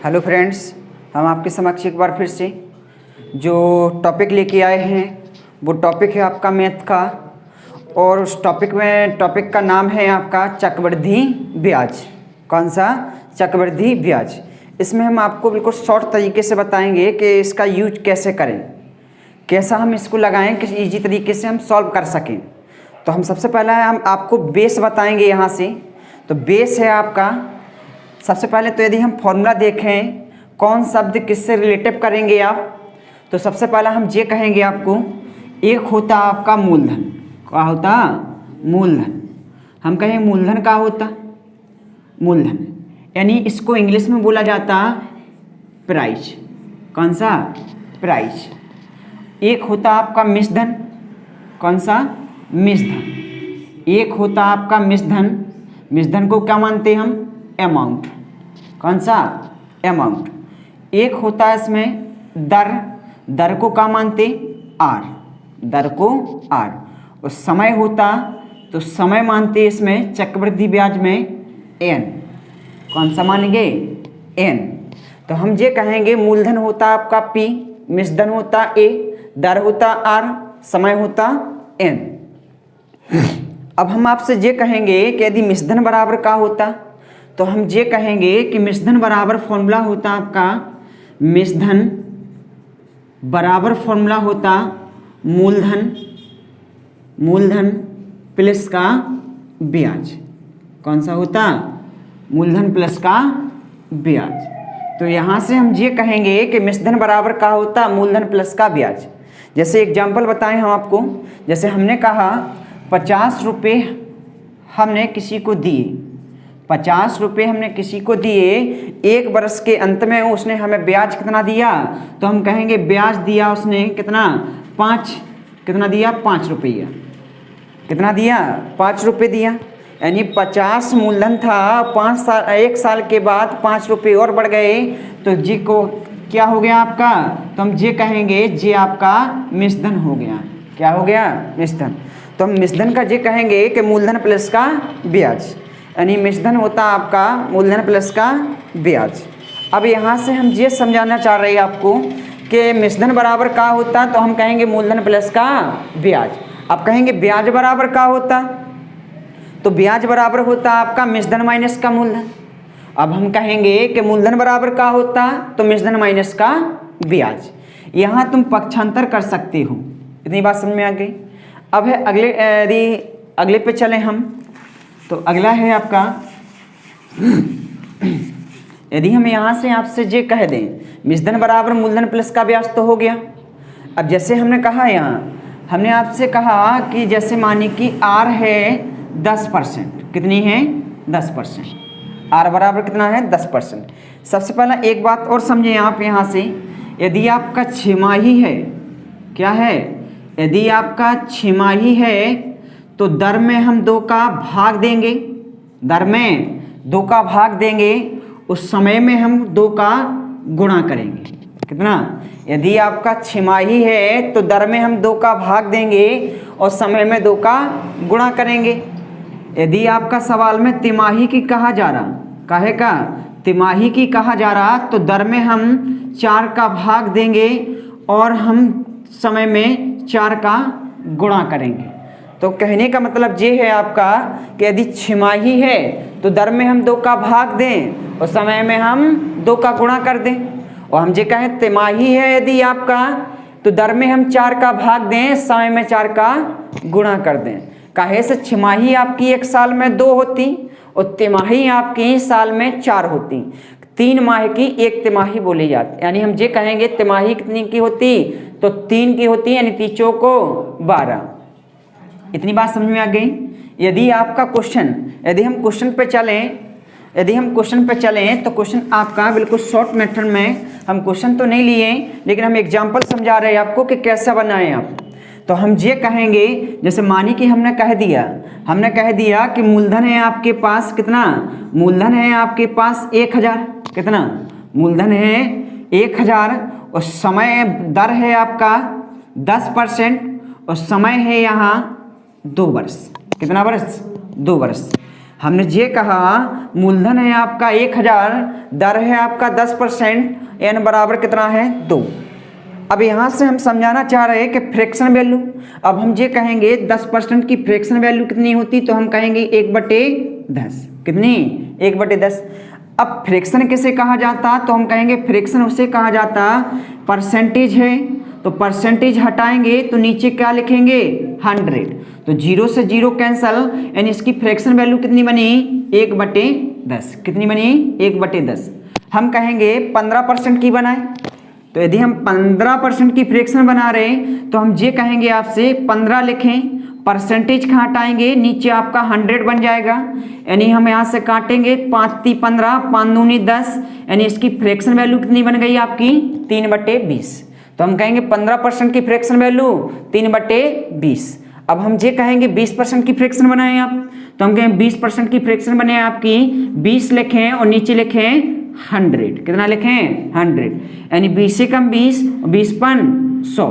Hello friends, हम आपके समक्ष एक बार फिर से जो टॉपिक लेके आए हैं वो टॉपिक है आपका मैथ का। और उस टॉपिक का नाम है आपका चक्रवृद्धि ब्याज। कौन सा? चक्रवृद्धि ब्याज। इसमें हम आपको बिल्कुल शॉर्ट तरीके से बताएंगे कि इसका यूज कैसे करें, कैसा हम इसको लगाएं, किस ईजी तरीके से हम सॉल्व कर सकें। तो हम सबसे पहला हम आपको बेस बताएंगे यहाँ से। तो बेस है आपका, सबसे पहले तो यदि हम फॉर्मूला देखें कौन शब्द किससे रिलेटिव करेंगे आप, तो सबसे पहला हम ये कहेंगे आपको, एक होता आपका मूलधन। क्या होता? मूलधन। हम कहें मूलधन का होता मूलधन, यानी इसको इंग्लिश में बोला जाता प्राइस। कौन सा? प्राइस। एक होता आपका मिश्रधन। कौन सा? मिश्रधन। एक होता आपका मिश्रधन। मिश्रधन को क्या मानते हम? अमाउंट। कौन सा? अमाउंट। एक होता है इसमें दर। दर को क्या मानते? आर। दर को आर। और समय होता, तो समय मानते इसमें चक्रवृद्धि ब्याज में एन। कौन सा मानेंगे? एन। तो हम ये कहेंगे मूलधन होता आपका पी, मिश्रधन होता ए, दर होता आर, समय होता एन। अब हम आपसे ये कहेंगे कि यदि मिश्रधन बराबर का होता, तो हम ये कहेंगे कि मिश्रधन बराबर फॉर्मूला होता आपका, मिश्रधन बराबर फॉर्मूला होता मूलधन प्लस का ब्याज। कौन सा होता? मूलधन प्लस का ब्याज। तो यहाँ से हम ये कहेंगे कि मिश्रधन बराबर का होता मूलधन प्लस का ब्याज। जैसे एग्जाम्पल बताएं हम आपको, जैसे हमने कहा 50 रुपये हमने किसी को दिए, 50 रुपये हमने किसी को दिए, एक वर्ष के अंत में उसने हमें ब्याज कितना दिया, तो हम कहेंगे ब्याज दिया उसने कितना? 5। कितना दिया? 5 रुपया। कितना दिया? 5 रुपये दिया। यानी 50 मूलधन था, 5 साल, 1 साल के बाद 5 रुपये और बढ़ गए, तो जी को क्या हो गया आपका? तो हम ये कहेंगे ये आपका मिश्रधन हो गया। क्या हो गया? मिश्रधन। तो हम मिश्रधन का ये कहेंगे कि मूलधन प्लस का ब्याज, यानी मिश्रधन होता आपका मूलधन प्लस का ब्याज। अब यहाँ से हम ये समझाना चाह रहे हैं आपको कि मिश्रधन बराबर का होता, तो हम कहेंगे मूलधन प्लस का ब्याज। अब कहेंगे ब्याज बराबर का होता, तो ब्याज बराबर होता आपका मिश्रधन माइनस का मूलधन। अब हम कहेंगे कि मूलधन बराबर का होता, तो मिश्रधन माइनस का ब्याज। यहाँ तुम पक्षांतर कर सकते हो। इतनी बात समझ में आ गई। अब है अगले, यदि अगले पे चलें हम, तो अगला है आपका, यदि हम यहाँ से आपसे ये कह दें मिश्रधन बराबर मूलधन प्लस का ब्याज, तो हो गया। अब जैसे हमने कहा, यहाँ हमने आपसे कहा कि जैसे मानिए कि आर है 10%। कितनी है? 10%। आर बराबर कितना है? 10%। सबसे पहला एक बात और समझें आप यहाँ से, यदि आपका छमाही है, क्या है? यदि आपका छमाही है, तो दर में हम 2 का भाग देंगे। दर में 2 का भाग देंगे, उस समय में हम 2 का गुणा करेंगे। कितना? यदि आपका छमाही है तो दर में हम 2 का भाग देंगे और समय में 2 का गुणा करेंगे। यदि आपका सवाल में तिमाही की कहा जा रहा, काहे का? तिमाही की कहा जा रहा, तो दर में हम 4 का भाग देंगे और हम समय में 4 का गुणा करेंगे। तो कहने का मतलब ये है आपका कि यदि छमाही है तो दर में हम 2 का भाग दें और समय में हम 2 का गुणा कर दें। और हम ये कहें तिमाही है यदि आपका, तो दर में हम 4 का भाग दें, समय में 4 का गुणा कर दें। काहे से? छमाही आपकी 1 साल में 2 होती और तिमाही आपकी साल में 4 होती। 3 माह की 1 तिमाही बोली जाती। यानी हम ये कहेंगे तिमाही कितनी की होती? तो 3 की होती, यानी 3 चौको 12। इतनी बात समझ में आ गई। यदि आपका क्वेश्चन, यदि हम क्वेश्चन पे चलें तो क्वेश्चन आपका बिल्कुल शॉर्ट मेथड में, हम क्वेश्चन तो नहीं लिए लेकिन हम एग्जांपल समझा रहे हैं आपको कि कैसा बनाएं आप। तो हम ये कहेंगे, जैसे मानी कि हमने कह दिया कि मूलधन है आपके पास कितना? मूलधन है आपके पास 1000। कितना? मूलधन है 1000 और समय दर है आपका 10% और समय है यहाँ 2 वर्ष। कितना वर्ष? 2 वर्ष। हमने ये कहा मूलधन है आपका 1000, दर है आपका 10%, n बराबर कितना है 2। अब यहाँ से हम समझाना चाह रहे हैं कि फ्रैक्शन वैल्यू, अब हम ये कहेंगे 10% की फ्रैक्शन वैल्यू कितनी होती, तो हम कहेंगे 1/10। कितनी? 1/10। अब फ्रैक्शन किसे कहा जाता, तो हम कहेंगे फ्रैक्शन उसे कहा जाता, परसेंटेज है तो परसेंटेज हटाएंगे तो नीचे क्या लिखेंगे 100, तो 0 से 0 कैंसल, यानी इसकी फ्रैक्शन वैल्यू कितनी बनी 1/10। कितनी बनी 1/10। हम कहेंगे 15% की बनाए, तो यदि हम 15% की फ्रैक्शन बना रहे हैं तो हम ये कहेंगे आपसे 15 लिखें, परसेंटेज का हटाएंगे नीचे आपका 100 बन जाएगा, यानी हम यहाँ से काटेंगे 5 × 3 = 15, 5 × 2 = 10, यानी इसकी फ्रैक्शन वैल्यू कितनी बन गई आपकी 3/20। तो हम कहेंगे 15% की फ्रैक्शन वैल्यू 3/20। अब हम ये कहेंगे 20% की फ्रैक्शन बनाएं आप, तो हम कहेंगे 20% की फ्रैक्शन बने आपकी 20 लिखें और नीचे लिखें 100। कितना लिखें 100, यानी 20 से कम 20, 20 × 5 = 100।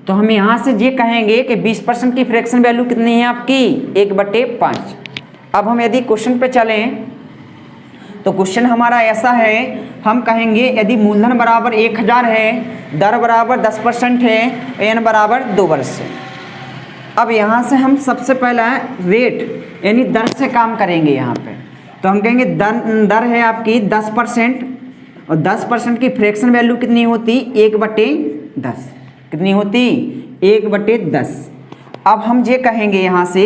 तो हम यहाँ से ये कहेंगे कि 20% की फ्रैक्शन वैल्यू कितनी है आपकी 1/5। अब हम यदि क्वेश्चन पे चलें तो क्वेश्चन हमारा ऐसा है, हम कहेंगे यदि मूलधन बराबर 1000 है, दर बराबर 10% है, n बराबर 2 वर्ष है। अब यहाँ से हम सबसे पहला रेट यानी दर से काम करेंगे यहाँ पे, तो हम कहेंगे दर है आपकी 10% और 10% की फ्रैक्शन वैल्यू कितनी होती 1/10। कितनी होती 1/10। अब हम ये कहेंगे यहाँ से,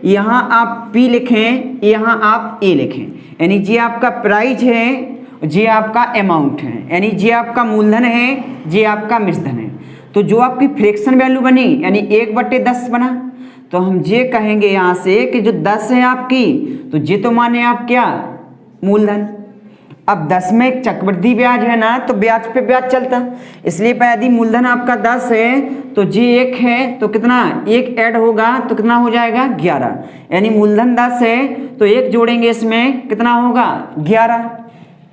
यहाँ आप P लिखें, यहाँ आप A लिखें, यानी ये आपका प्राइज है, ये आपका अमाउंट है, यानी ये आपका मूलधन है, ये आपका मिश्धन है। तो जो आपकी फ्रैक्शन वैल्यू बनी यानी 1/10 बना, तो हम ये कहेंगे यहाँ से कि जो 10 है आपकी, तो ये तो माने आप क्या मूलधन। अब 10 में एक चक्रवृद्धि ब्याज है ना, तो ब्याज पे ब्याज चलता, इसलिए यदि मूलधन आपका 10 है तो जी 1 है तो कितना 1 ऐड होगा तो कितना हो जाएगा 11, यानी मूलधन 10 है तो 1 जोड़ेंगे इसमें कितना होगा 11।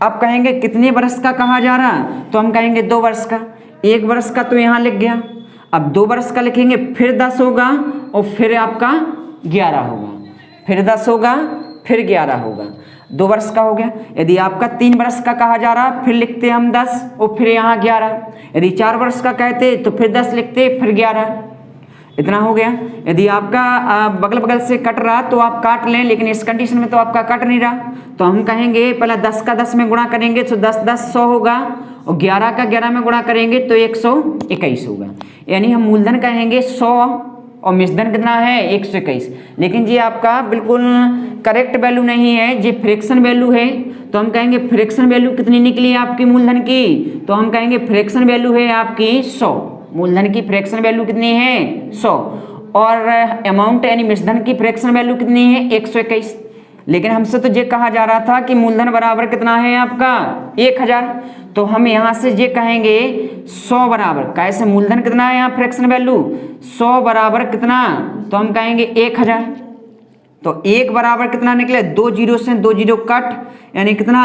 अब कहेंगे कितने वर्ष का कहा जा रहा, तो हम कहेंगे 2 वर्ष का। 1 वर्ष का तो यहाँ लिख गया, अब 2 वर्ष का लिखेंगे, फिर 10 होगा और फिर आपका 11 होगा, फिर 10 होगा फिर 11 होगा, 2 वर्ष का हो गया। यदि आपका 3 वर्ष का कहा जा रहा फिर लिखते हम 10 और फिर यहाँ 11, यदि 4 वर्ष का कहते तो फिर 10 लिखते फिर 11, इतना हो गया। यदि आपका बगल बगल से कट रहा तो आप काट लें, लेकिन इस कंडीशन में तो आपका कट नहीं रहा, तो हम कहेंगे पहले 10 का 10 में गुणा करेंगे तो 10 × 10 = 100 होगा और 11 का 11 में गुणा करेंगे तो 121 होगा, यानी हम मूलधन कहेंगे 100 और मिश्धन कितना है 121। लेकिन ये आपका बिल्कुल करेक्ट वैल्यू नहीं है, ये फ्रैक्शन वैल्यू है, तो हम कहेंगे फ्रैक्शन वैल्यू कितनी निकली है आपकी मूलधन की, तो हम कहेंगे फ्रैक्शन वैल्यू है आपकी 100। मूलधन की फ्रैक्शन वैल्यू कितनी है 100 और अमाउंट यानी मिश्धन की फ्रैक्शन वैल्यू कितनी है 121। लेकिन हमसे तो ये कहा जा रहा था कि मूलधन बराबर कितना है आपका 1000, तो हम यहाँ से ये कहेंगे 100 बराबर कैसे, मूलधन कितना है यहाँ फ्रैक्शन वैल्यू 100 बराबर कितना, तो हम कहेंगे 1000, तो 1 बराबर कितना निकले 2 0 से 2 0 कट, यानी कितना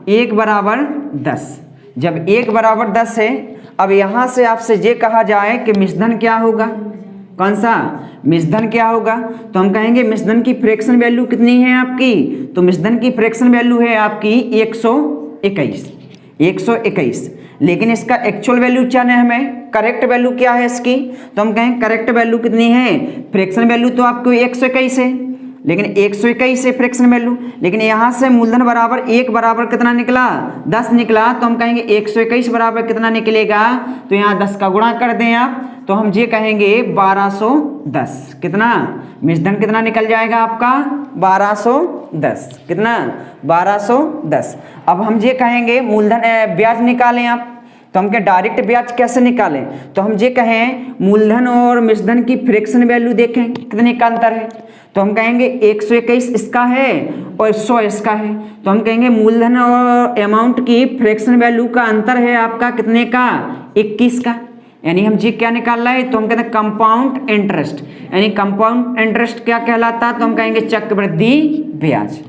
1 बराबर 10। जब 1 बराबर 10 है, अब यहाँ से आपसे ये कहा जाए कि मिश्धन क्या होगा, कौन सा मिश्धन क्या होगा, तो हम कहेंगे मिश्धन की फ्रैक्शन वैल्यू कितनी है आपकी, तो मिश्धन की फ्रैक्शन वैल्यू है आपकी 121। लेकिन इसका एक्चुअल वैल्यू चाहिए हमें, करेक्ट वैल्यू क्या है इसकी, तो हम कहें करेक्ट वैल्यू कितनी है, फ्रैक्शन वैल्यू तो आपको 121 है, लेकिन 121 है फ्रैक्शन वैल्यू, लेकिन यहाँ से मूलधन बराबर 1 बराबर कितना निकला 10 निकला, तो हम कहेंगे 121 बराबर कितना निकलेगा, तो यहाँ 10 का गुणा कर दें आप, तो हम ये कहेंगे 1210। कितना मिश्धन कितना निकल जाएगा आपका 1210, कितना 1210। अब हम ये कहेंगे मूलधन ब्याज निकालें आप, तो हम क्या डायरेक्ट ब्याज कैसे निकालें, तो हम ये कहें मूलधन और मिश्धन की फ्रैक्शन वैल्यू देखें कितने का अंतर है, तो हम कहेंगे 121 इसका है और 100 इसका है, तो हम कहेंगे मूलधन और अमाउंट की फ्रैक्शन वैल्यू का अंतर है आपका कितने का 21 का, यानी हम जी क्या निकाल रहे हैं, तो हम कहते हैं कंपाउंड इंटरेस्ट, यानी कंपाउंड इंटरेस्ट क्या कहलाता है, तो हम कहेंगे चक्रवृद्धि ब्याज,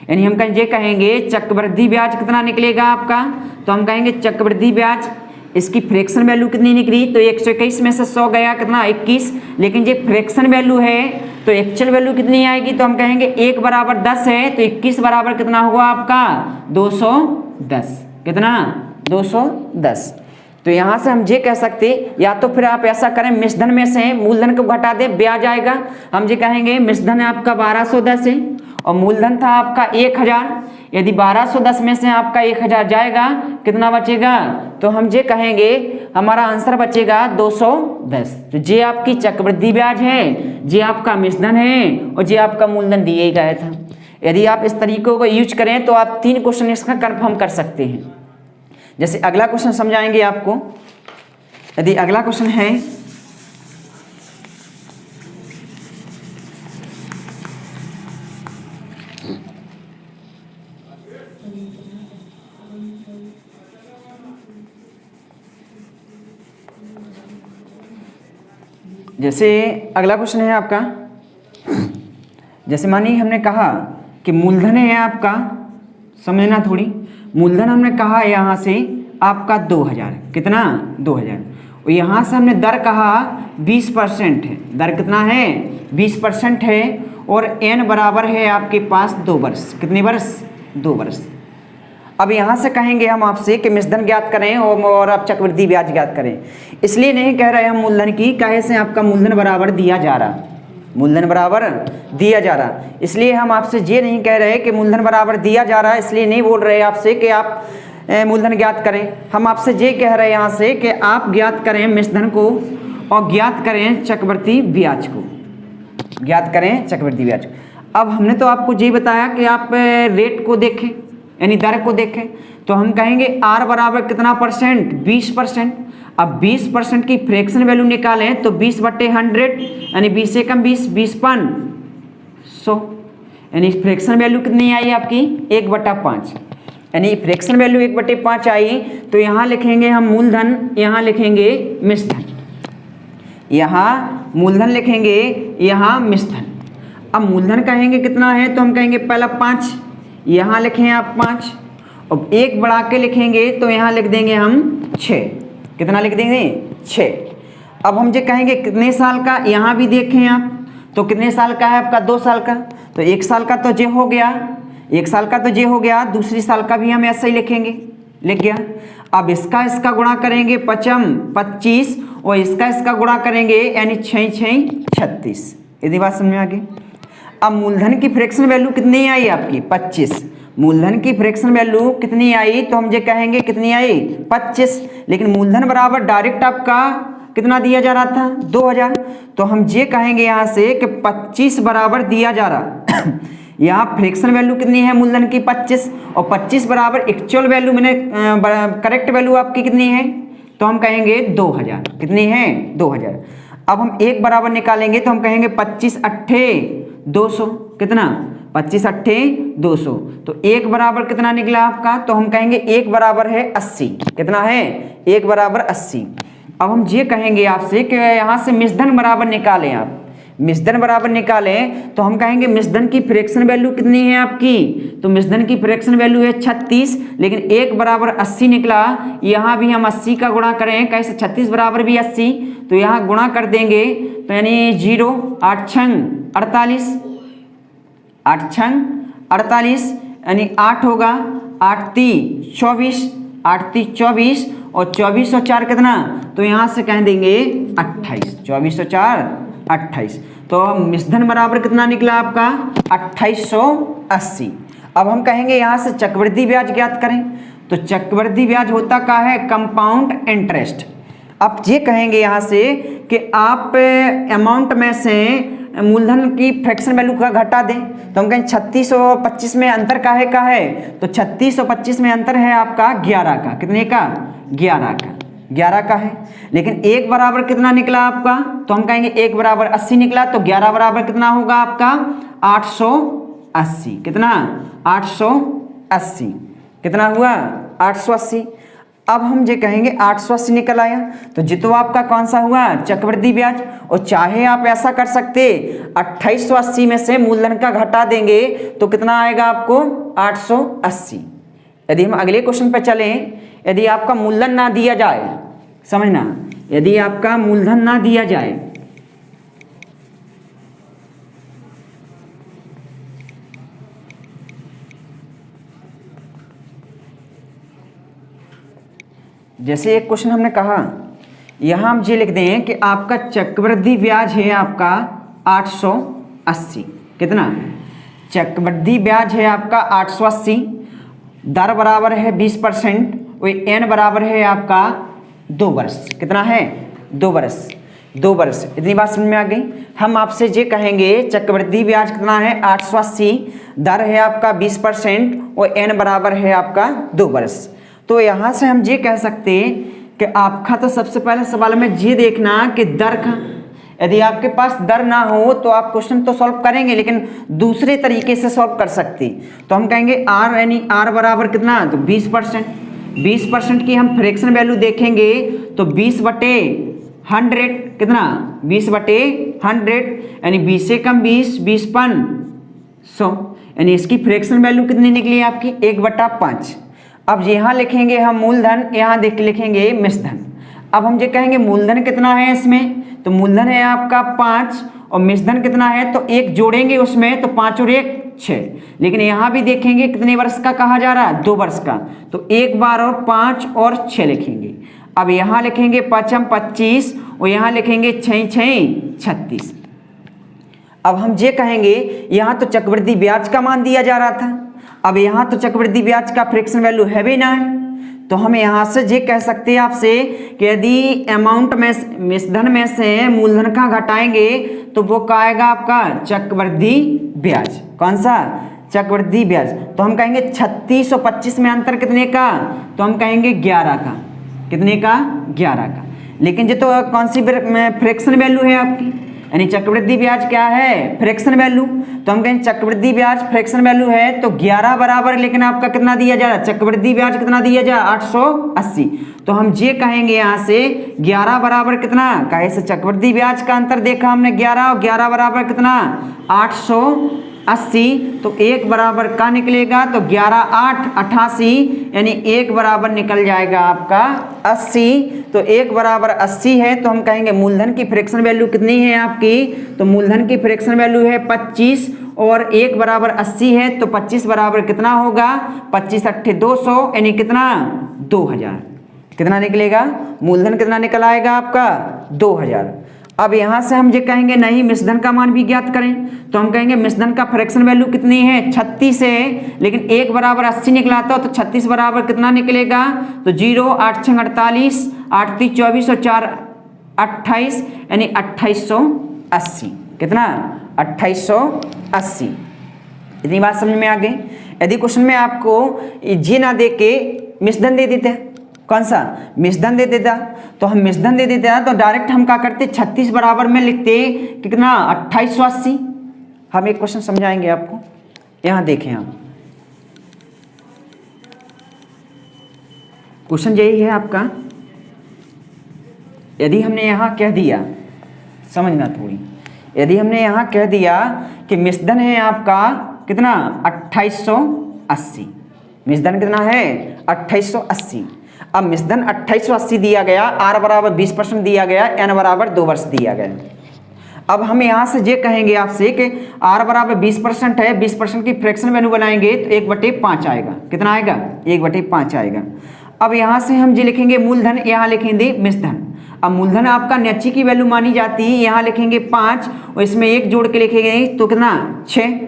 यानी हम ये कहेंगे चक्रवृद्धि ब्याज कितना निकलेगा आपका, तो हम कहेंगे चक्रवृद्धि ब्याज इसकी फ्रैक्शन वैल्यू कितनी निकली, तो 121 में से 100 गया कितना 21, लेकिन ये फ्रैक्शन वैल्यू है तो एक्चुअल वैल्यू कितनी आएगी, तो हम कहेंगे 1 बराबर 10 है, तो 21 बराबर कितना हुआ आपका 210, कितना 210। तो यहाँ से हम ये कह सकते, या तो फिर आप ऐसा करें मिश्रधन में से मूलधन को घटा दे, ब्याज आएगा। हम ये कहेंगे मिश्रधन आपका 1210 है और मूलधन था आपका 1000। यदि 1210 में से आपका 1000 जाएगा, कितना बचेगा, तो हम ये कहेंगे हमारा आंसर बचेगा 210। तो ये आपकी चक्रवृद्धि ब्याज है, ये आपका मिश्रधन है और ये आपका मूलधन दिए गया था। यदि आप इस तरीकों को यूज करें तो आप 3 क्वेश्चन इसका कंफर्म कर सकते हैं। जैसे अगला क्वेश्चन समझाएंगे आपको। यदि अगला क्वेश्चन है, जैसे अगला क्वेश्चन है आपका, जैसे मानिए हमने कहा कि मूलधन है आपका, समझना थोड़ी, मूलधन हमने कहा यहाँ से आपका 2000, कितना 2000, और यहाँ से हमने दर कहा 20% है, दर कितना है 20% है, और n बराबर है आपके पास 2 वर्ष, कितने वर्ष 2 वर्ष। अब यहाँ से कहेंगे हम आपसे कि मिश्रधन ज्ञात करें और आप चक्रवृद्धि ब्याज ज्ञात करें। इसलिए नहीं कह रहे हम मूलधन की, काहे से आपका मूलधन बराबर दिया जा रहा, मूलधन बराबर दिया जा रहा, इसलिए हम आपसे ये नहीं कह रहे कि मूलधन बराबर दिया जा रहा है, इसलिए नहीं बोल रहे आपसे कि आप मूलधन ज्ञात करें। हम आपसे ये कह रहे हैं यहाँ से कि आप ज्ञात करें मिश्रधन को और ज्ञात करें चक्रवृद्धि ब्याज को, ज्ञात करें चक्रवृद्धि ब्याज को। अब हमने तो आपको ये बताया कि आप रेट को देखें, यानी दर को देखें, तो हम कहेंगे R बराबर कितना परसेंट, 20%। अब 20% की फ्रैक्शन वैल्यू निकालें तो 20/100, यानी 20 से कम 20, 20/100, यानी फ्रैक्शन वैल्यू कितनी आई आपकी 1/5, यानी फ्रैक्शन वैल्यू 1/5 आई। तो यहाँ लिखेंगे हम मूलधन, यहाँ लिखेंगे मिश्रधन, यहाँ मूलधन लिखेंगे, यहाँ मिश्रधन। अब मूलधन कहेंगे कितना है, तो हम कहेंगे पहला 5, यहाँ लिखें आप 5, और 1 बढ़ा के लिखेंगे तो यहाँ लिख देंगे हम 6, कितना लिख देंगे 6। अब हम जो कहेंगे कितने साल का, यहाँ भी देखें आप, तो कितने साल का है आपका 2 साल का, तो 1 साल का तो जे हो गया, 1 साल का तो जे हो गया, दूसरी साल का भी हम ऐसा ही लिखेंगे, लिख गया। अब इसका गुणा करेंगे 25, और इसका गुणा करेंगे, यानी 6 6 36। यदि बात समझ में आ गई। अब मूलधन की फ्रैक्शन वैल्यू कितनी आई आपकी 25, मूलधन की फ्रैक्शन वैल्यू कितनी आई, तो हम ये कहेंगे कितनी आई 25, लेकिन मूलधन बराबर डायरेक्ट आपका कितना दिया जा रहा था 2000, तो हम ये कहेंगे यहाँ से कि 25 बराबर दिया जा रहा यहाँ फ्रैक्शन वैल्यू कितनी है मूलधन की 25, और 25 बराबर एक्चुअल वैल्यू मैंने करेक्ट वैल्यू आपकी कितनी है, तो हम कहेंगे 2000, कितनी है 2000। अब हम 1 बराबर निकालेंगे तो हम कहेंगे 25 अट्ठे 200, कितना 25 अट्ठे 200, तो 1 बराबर कितना निकला आपका, तो हम कहेंगे 1 बराबर है 80, कितना है 1 बराबर 80। अब हम ये कहेंगे आपसे कि यहाँ से मिश्रधन बराबर निकालें, आप मिश्रधन बराबर निकालें तो हम कहेंगे मिश्रधन की फ्रैक्शन वैल्यू कितनी है आपकी, तो मिश्रधन की फ्रैक्शन वैल्यू है 36, लेकिन 1 बराबर 80 निकला, यहाँ भी हम 80 का गुणा करें, कैसे 36 बराबर भी 80, तो यहाँ गुणा कर देंगे, तो यानी 0 8 छंग 48, 8 छंग 48, यानी 8 होगा, 8 ती 24, 8 ती 24, और 24 और 4 कितना, तो यहाँ से कह देंगे 28, 24 और 4 28, तो मिश्रधन बराबर कितना निकला आपका 2880। अब हम कहेंगे यहाँ से चक्रवृद्धि ब्याज ज्ञात करें, तो चक्रवृद्धि ब्याज होता क्या है कंपाउंड इंटरेस्ट। अब ये कहेंगे यहाँ से कि आप अमाउंट में से मूलधन की फ्रैक्शन वैल्यू का घटा दें, तो हम कहें 36 और 25 में अंतर का है, तो 36 और 25 में अंतर है आपका 11 का, कितने का 11 का है, लेकिन 1 बराबर कितना निकला आपका, तो हम कहेंगे 1 बराबर 80 निकला, तो 11 बराबर कितना होगा आपका 880, कितना 880, कितना हुआ 880। अब हम ये कहेंगे 880 निकल आया, तो जितो आपका कौन सा हुआ चक्रवृद्धि ब्याज, और चाहे आप ऐसा कर सकते 2880 में से मूलधन का घटा देंगे तो कितना आएगा आपको 880। यदि हम अगले क्वेश्चन पे चलें, यदि आपका मूलधन ना दिया जाए, समझना, यदि आपका मूलधन ना दिया जाए, जैसे एक क्वेश्चन हमने कहा, यहाँ हम ये लिख दें कि आपका चक्रवृद्धि ब्याज है आपका 880। कितना? चक्रवृद्धि ब्याज है आपका 880, दर बराबर है 20%, वही एन बराबर है आपका 2 वर्ष। कितना है? 2 वर्ष। 2 वर्ष। इतनी बात समझ में आ गई। हम आपसे ये कहेंगे चक्रवृद्धि ब्याज कितना है? 880, दर है आपका 20% और एन बराबर है आपका 2 वर्ष। तो यहाँ से हम ये कह सकते हैं कि आपका तो सबसे पहले सवाल में ये देखना कि दर का, यदि आपके पास दर ना हो तो आप क्वेश्चन तो सॉल्व करेंगे लेकिन दूसरे तरीके से सॉल्व कर सकते। तो हम कहेंगे आर, यानी आर बराबर कितना? तो 20%। 20% की हम फ्रैक्शन वैल्यू देखेंगे तो 20/100। कितना? 20/100, यानी 20 से कम 20, 20/100, यानी इसकी फ्रैक्शन वैल्यू कितनी निकली आपकी? 1/5। अब यहाँ लिखेंगे हम मूलधन, यहाँ देख के लिखेंगे मिश्रधन। अब हम ये कहेंगे मूलधन कितना है इसमें? तो मूलधन है आपका 5 और मिश्रधन कितना है? तो 1 जोड़ेंगे उसमें, तो 5 और 1 6। लेकिन यहाँ भी देखेंगे कितने वर्ष का कहा जा रहा है? 2 वर्ष का। तो 1 बार और 5 और 6 लिखेंगे। अब यहाँ लिखेंगे 5 25 और यहाँ लिखेंगे 6 6 36। अब हम ये कहेंगे यहाँ तो चक्रवृद्धि ब्याज का मान दिया जा रहा था, अब यहाँ तो चक्रवृद्धि ब्याज का फ्रैक्शन वैल्यू है भी ना है, तो हम यहाँ से ये कह सकते हैं आपसे कि यदि अमाउंट में मिश्रधन में से मूलधन का घटाएंगे तो वो क्या आएगा आपका? चक्रवृद्धि ब्याज। कौन सा? चक्रवृद्धि ब्याज। तो हम कहेंगे 36 और 25 में अंतर कितने का? तो हम कहेंगे 11 का। कितने का? 11 का। लेकिन ये तो कौन सी फ्रैक्शन वैल्यू है आपकी, यानी चक्रवृद्धि ब्याज क्या है? Fraction value. तो हम कहेंगे चक्रवृद्धि ब्याज फ्रैक्शन वैल्यू है तो 11 बराबर, लेकिन आपका कितना दिया जा रहा है? चक्रवृद्धि ब्याज कितना दिया जा रहा है? 880। तो हम ये कहेंगे यहाँ से 11 बराबर कितना? कहे से चक्रवृद्धि ब्याज का अंतर देखा हमने 11 और 11 बराबर कितना? 880। तो 1 बराबर का निकलेगा? तो 11 8 88, यानी 1 बराबर निकल जाएगा आपका 80। तो 1 बराबर 80 है तो हम कहेंगे मूलधन की फ्रैक्शन वैल्यू कितनी है आपकी? तो मूलधन की फ्रैक्शन वैल्यू है 25 और 1 बराबर 80 है तो 25 बराबर कितना होगा? 25 8 200, यानी कितना? 2000। कितना निकलेगा? मूलधन कितना निकल आएगा आपका? 2000। अब यहाँ से हम ये कहेंगे नहीं मिश्रधन का मान भी ज्ञात करें, तो हम कहेंगे मिश्रधन का फ्रैक्शन वैल्यू कितनी है? 36 है, लेकिन 1 बराबर 80 निकला था तो 36 बराबर कितना निकलेगा? तो 0 8 6 48, 8 3 24 और 4 28, यानी 2880। कितना? 2880। इतनी बात समझ में आ गई। यदि क्वेश्चन में आपको ये ना दे के मिश्रधन दे देते हैं, कौन सा? मिश्रधन दे देता, तो हम मिश्रधन दे देते हैं तो डायरेक्ट हम क्या करते? 36 बराबर में लिखते कितना? 2880। हम एक क्वेश्चन समझाएंगे आपको, यहाँ देखें हम। क्वेश्चन यही है आपका, यदि हमने यहाँ कह दिया, समझना थोड़ी, यदि हमने यहाँ कह दिया कि मिश्रधन है आपका कितना? 2880। मिश्रधन कितना है? 2880। अब मिश्रधन 2880 दिया गया, आर बराबर 20% दिया गया, एन बराबर 2 वर्ष दिया गया। अब हम यहाँ से ये कहेंगे आपसे कि आर बराबर 20% है, 20% की फ्रैक्शन वैल्यू बनाएंगे तो 1/5 आएगा। कितना आएगा? 1/5 आएगा। अब यहाँ से हम ये लिखेंगे मूलधन, यहाँ लिखेंगे मिश्रधन। अब मूलधन आपका न्यची की वैल्यू मानी जाती है, यहाँ लिखेंगे 5 और इसमें 1 जोड़ के लिखेंगे तो कितना? 6।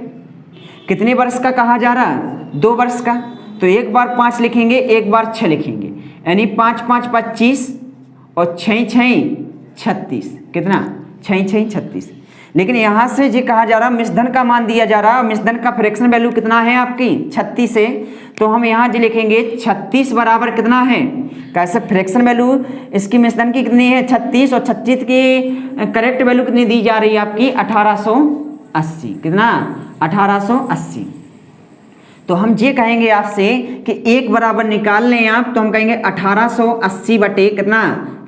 कितने वर्ष का कहा जा रहा है? 2 वर्ष का। तो 1 बार 5 लिखेंगे, 1 बार 6 लिखेंगे, यानी 5 5 25 और 6 6 36। कितना? 6 6 36। लेकिन यहाँ से ये कहा जा रहा है मिश्रधन का मान दिया जा रहा है, मिश्रधन का फ्रैक्शन वैल्यू कितना है आपकी? 36 है। तो हम यहाँ जो लिखेंगे 36 बराबर कितना है? कैसे फ्रैक्शन वैल्यू इसकी मिश्रधन की कितनी है? 36 और 36 की करेक्ट वैल्यू कितनी दी जा रही है आपकी? 1880। कितना? 1880। तो हम ये कहेंगे आपसे कि 1 बराबर निकाल लें आप, तो हम कहेंगे 1880 बटे कितना?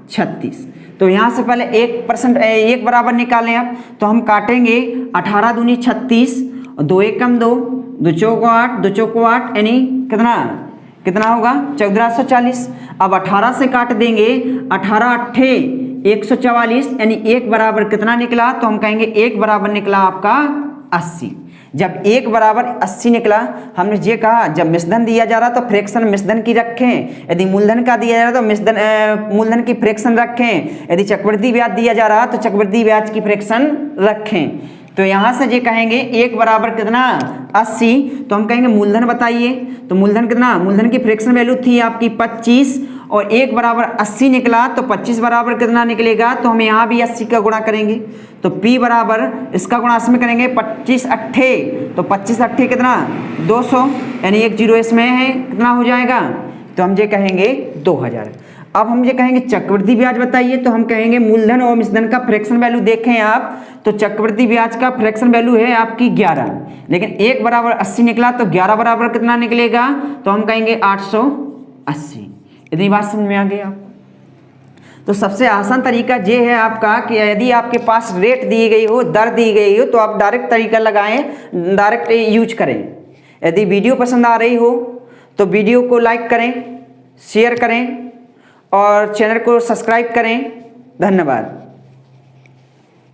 36। तो यहाँ से पहले 1 बराबर निकालें आप, तो हम काटेंगे 18 दूनी 36 और 2 1 कम 2, 2 चौको 8, 2 चौको 8, यानी कितना? कितना होगा? 1440। अब 18 से काट देंगे, 18 8 144, यानी 1 बराबर कितना निकला? तो हम कहेंगे 1 बराबर निकला आपका 80। जब 1 बराबर 80 निकला, हमने ये कहा जब मिश्रधन दिया जा रहा तो फ्रैक्शन मिश्रधन की रखें, यदि मूलधन का दिया जा रहा तो मिश्रधन मूलधन की फ्रैक्शन रखें, यदि चक्रवृद्धि ब्याज दिया जा रहा तो चक्रवृद्धि ब्याज की फ्रैक्शन रखें। तो यहाँ से ये कहेंगे 1 बराबर कितना 80, तो हम कहेंगे मूलधन बताइए, तो मूलधन कितना, मूलधन की फ्रैक्शन वैल्यू थी आपकी 25 और 1 बराबर 80 निकला, तो 25 बराबर कितना निकलेगा, तो हम यहाँ भी 80 का गुणा करेंगे, तो P बराबर इसका गुणा इसमें करेंगे 25 अट्ठे, तो 25 अट्ठे कितना 200, यानी 1 जीरो इसमें है, कितना हो जाएगा, तो हम ये कहेंगे 2000। अब हम ये कहेंगे चक्रवृद्धि ब्याज बताइए, तो हम कहेंगे मूलधन और मिश्रधन का फ्रैक्शन वैल्यू देखें आप, तो चक्रवृद्धि ब्याज का फ्रैक्शन वैल्यू है आपकी 11, लेकिन 1 बराबर 80 निकला, तो 11 बराबर कितना निकलेगा, तो हम कहेंगे 880। इतनी बात समझ में आ गई आपको। तो सबसे आसान तरीका ये है आपका कि यदि आपके पास रेट दी गई हो, दर दी गई हो, तो आप डायरेक्ट तरीका लगाएं, डायरेक्ट यूज करें। यदि वीडियो पसंद आ रही हो तो वीडियो को लाइक करें, शेयर करें और चैनल को सब्सक्राइब करें। धन्यवाद।